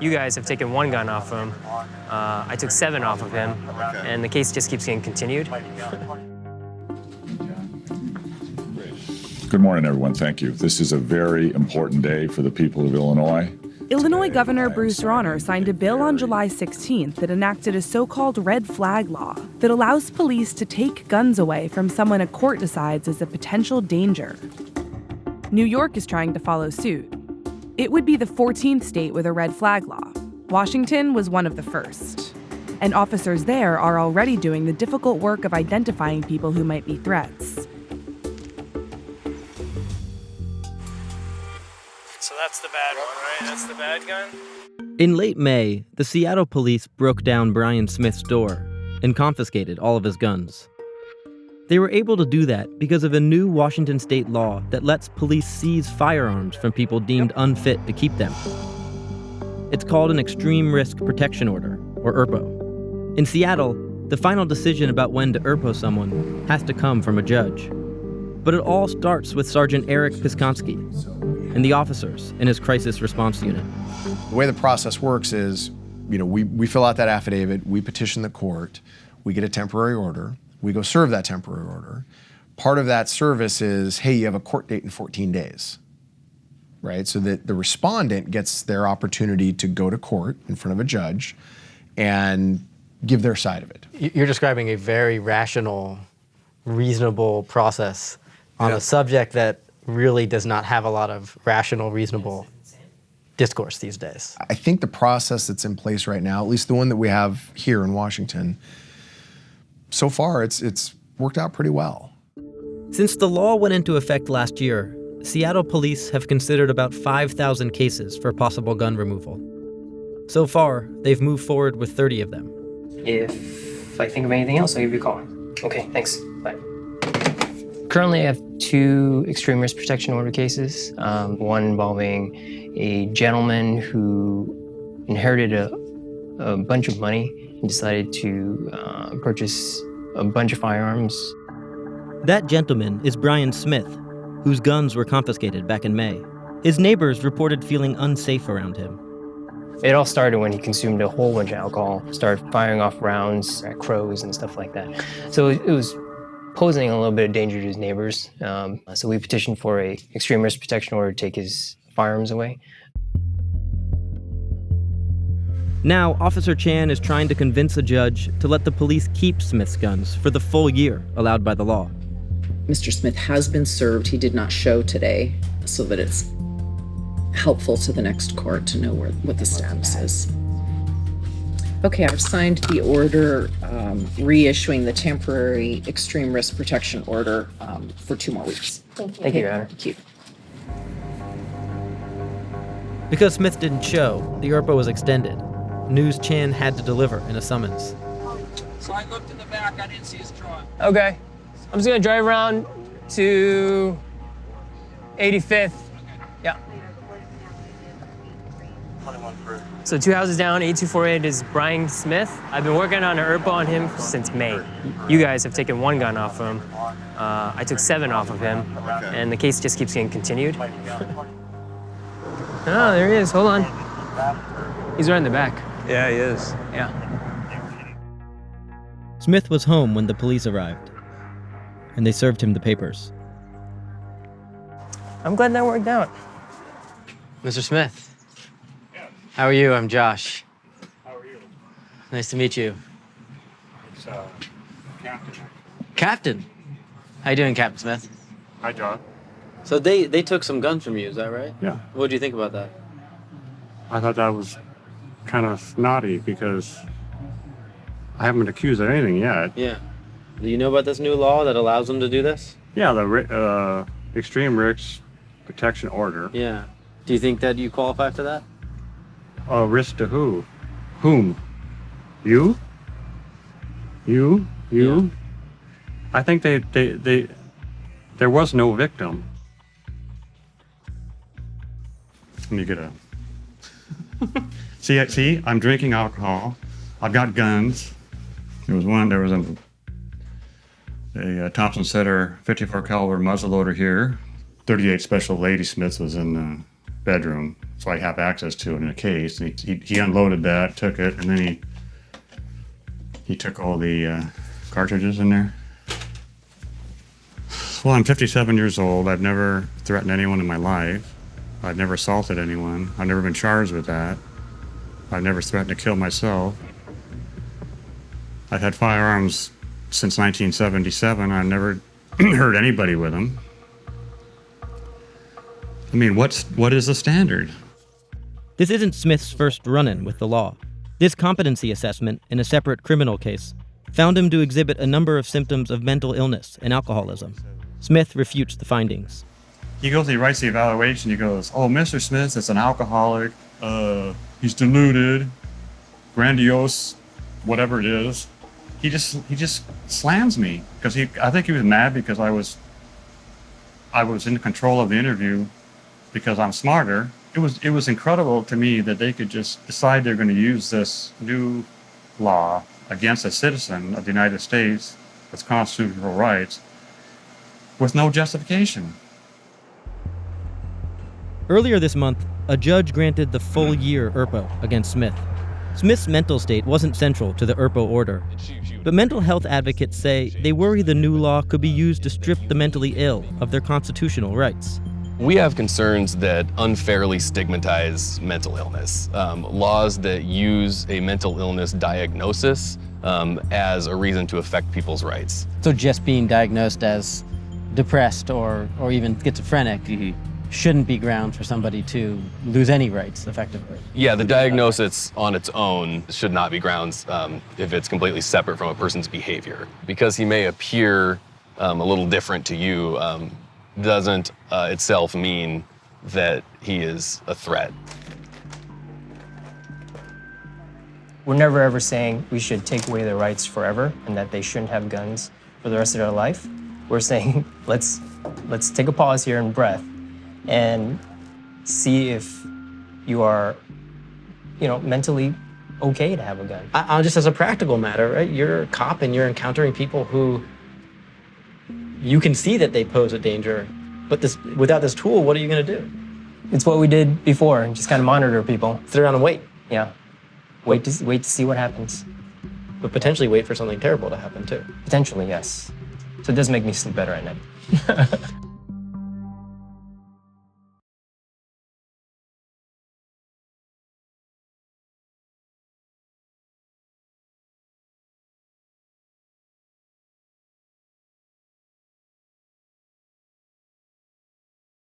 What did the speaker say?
You guys have taken one gun off him. I took 7 off of him, and the case just keeps getting continued. Good morning, everyone. Thank you. This is a very important day for the people of Illinois. Illinois Governor Bruce Rauner signed a bill on July 16th that enacted a so-called red flag law that allows police to take guns away from someone a court decides is a potential danger. New York is trying to follow suit. It would be the 14th state with a red flag law. Washington was one of the first. And officers there are already doing the difficult work of identifying people who might be threats. So that's the bad one, right? That's the bad gun? In late May, the Seattle police broke down Brian Smith's door and confiscated all of his guns. They were able to do that because of a new Washington state law that lets police seize firearms from people deemed unfit to keep them. It's called an Extreme Risk Protection Order, or ERPO. In Seattle, the final decision about when to ERPO someone has to come from a judge. But it all starts with Sergeant Eric Piskonski and the officers in his crisis response unit. The way the process works is, we fill out that affidavit, we petition the court, we get a temporary order, we go serve that temporary order. Part of that service is, hey, you have a court date in 14 days, right? So that the respondent gets their opportunity to go to court in front of a judge and give their side of it. You're describing a very rational, reasonable process on a subject that really does not have a lot of rational, reasonable discourse these days. I think the process that's in place right now, at least the one that we have here in Washington, so far it's worked out pretty well. Since the law went into effect last year, Seattle police have considered about 5,000 cases for possible gun removal. So far, they've moved forward with 30 of them. If I think of anything else, I'll give you a call. Okay, thanks. Bye. Currently, I have 2 extreme risk protection order cases. One involving a gentleman who inherited a bunch of money and decided to purchase a bunch of firearms. That gentleman is Brian Smith, whose guns were confiscated back in May. His neighbors reported feeling unsafe around him. It all started when he consumed a whole bunch of alcohol, started firing off rounds at crows and stuff like that. So it was posing a little bit of danger to his neighbors. So we petitioned for a extreme risk protection order to take his firearms away. Now, Officer Chan is trying to convince a judge to let the police keep Smith's guns for the full year allowed by the law. Mr. Smith has been served. He did not show today, so that it's helpful to the next court to know what the status is. Okay, I've signed the order reissuing the temporary extreme risk protection order for 2 more weeks. Thank you, Your Honor. Thank you. Because Smith didn't show, the ERPO was extended. News Chan had to deliver in a summons. So I looked in the back, I didn't see his truck. Okay. I'm just gonna drive around to 85th. Yeah. So 2 houses down, 8248 is Brian Smith. I've been working on an ERPO on him since May. You guys have taken 1 gun off him. I took 7 off of him, and the case just keeps getting continued. Oh, there he is. Hold on. He's right in the back. Yeah, he is. Yeah. Smith was home when the police arrived, and they served him the papers. I'm glad that worked out. Mr. Smith. How are you? I'm Josh. How are you? Nice to meet you. It's Captain. Captain. How you doing, Captain Smith? Hi, John. So they took some guns from you, is that right? Yeah. What do you think about that? I thought that was kind of snotty because I haven't been accused of anything yet. Yeah. Do you know about this new law that allows them to do this? Yeah, the Extreme Risk Protection Order. Yeah. Do you think that you qualify for that? Risk to who? Whom? You? You? Yeah. I think there was no victim. Let me get a... See, I'm drinking alcohol. I've got guns. There was a Thompson Center 54 caliber muzzleloader here. 38 Special Ladysmiths was in the bedroom. so I have access to it in a case. And he unloaded that, took it, and then he took all the cartridges in there. Well, I'm 57 years old. I've never threatened anyone in my life. I've never assaulted anyone. I've never been charged with that. I've never threatened to kill myself. I've had firearms since 1977. I've never hurt anybody with them. I mean, what is the standard? This isn't Smith's first run-in with the law. This competency assessment in a separate criminal case found him to exhibit a number of symptoms of mental illness and alcoholism. Smith refutes the findings. He writes the evaluation. He goes, "Oh, Mr. Smith is an alcoholic. He's deluded, grandiose, whatever it is." He just slams me because I think he was mad because I was in control of the interview because I'm smarter. It was incredible to me that they could just decide they're going to use this new law against a citizen of the United States with constitutional rights with no justification. Earlier this month, a judge granted the full-year ERPO against Smith. Smith's mental state wasn't central to the ERPO order, but mental health advocates say they worry the new law could be used to strip the mentally ill of their constitutional rights. We have concerns that unfairly stigmatize mental illness. Laws that use a mental illness diagnosis as a reason to affect people's rights. So just being diagnosed as depressed or even schizophrenic shouldn't be grounds for somebody to lose any rights, effectively. Yeah, the diagnosis on its own should not be grounds if it's completely separate from a person's behavior. Because he may appear a little different to you, doesn't itself mean that he is a threat. We're never ever saying we should take away their rights forever and that they shouldn't have guns for the rest of their life. We're saying let's take a pause here and breath and see if you are, mentally okay to have a gun. Just as a practical matter, right? You're a cop and you're encountering people who you can see that they pose a danger, but without this tool, what are you going to do? It's what we did before, just kind of monitor people. Sit around and wait. Yeah, wait to see what happens. But potentially wait for something terrible to happen too. Potentially, yes. So it does make me sleep better at night.